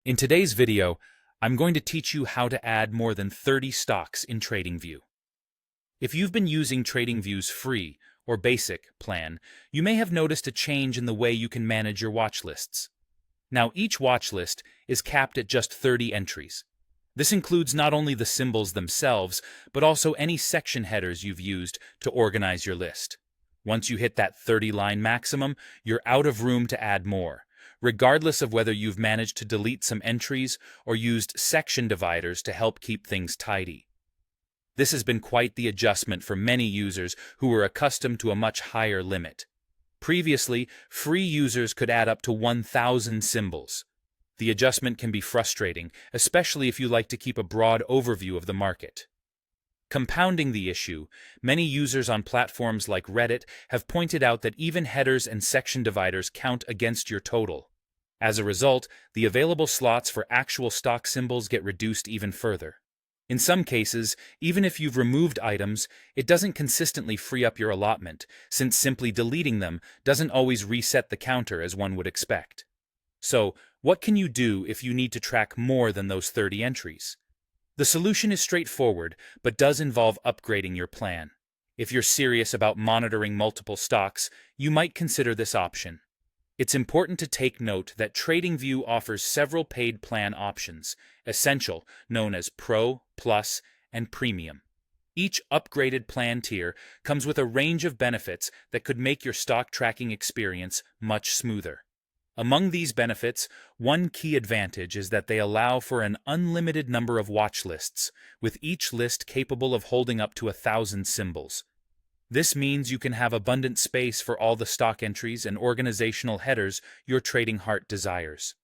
In today's video, I'm going to teach you how to add more than 30 stocks in TradingView. If you've been using TradingView's free or basic plan, you may have noticed a change in the way you can manage your watch lists. Now, each watch list is capped at just 30 entries. This includes not only the symbols themselves, but also any section headers you've used to organize your list. Once you hit that 30-line maximum, you're out of room to add more, regardless of whether you've managed to delete some entries or used section dividers to help keep things tidy. This has been quite the adjustment for many users who were accustomed to a much higher limit. Previously, free users could add up to 1,000 symbols. The adjustment can be frustrating, especially if you like to keep a broad overview of the market. Compounding the issue, many users on platforms like Reddit have pointed out that even headers and section dividers count against your total. As a result, the available slots for actual stock symbols get reduced even further. In some cases, even if you've removed items, it doesn't consistently free up your allotment, since simply deleting them doesn't always reset the counter as one would expect. So, what can you do if you need to track more than those 30 entries? The solution is straightforward, but does involve upgrading your plan. If you're serious about monitoring multiple stocks, you might consider this option. It's important to take note that TradingView offers several paid plan options: Essential, known as Pro, Plus, and Premium. Each upgraded plan tier comes with a range of benefits that could make your stock tracking experience much smoother. Among these benefits, one key advantage is that they allow for an unlimited number of watch lists, with each list capable of holding up to 1,000 symbols. This means you can have abundant space for all the stock entries and organizational headers your trading heart desires.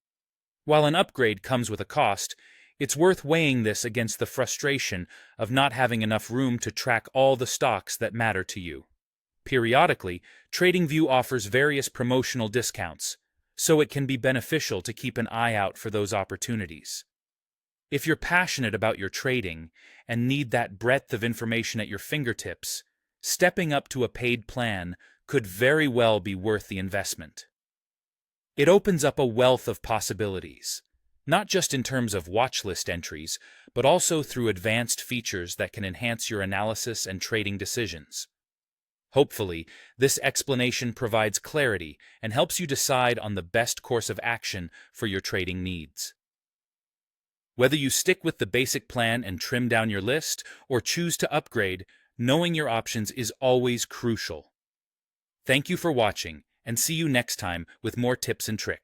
While an upgrade comes with a cost, it's worth weighing this against the frustration of not having enough room to track all the stocks that matter to you. Periodically, TradingView offers various promotional discounts, so it can be beneficial to keep an eye out for those opportunities. If you're passionate about your trading and need that breadth of information at your fingertips, stepping up to a paid plan could very well be worth the investment. It opens up a wealth of possibilities, not just in terms of watch list entries, but also through advanced features that can enhance your analysis and trading decisions. Hopefully, this explanation provides clarity and helps you decide on the best course of action for your trading needs. Whether you stick with the basic plan and trim down your list, or choose to upgrade, knowing your options is always crucial. Thank you for watching, and see you next time with more tips and tricks.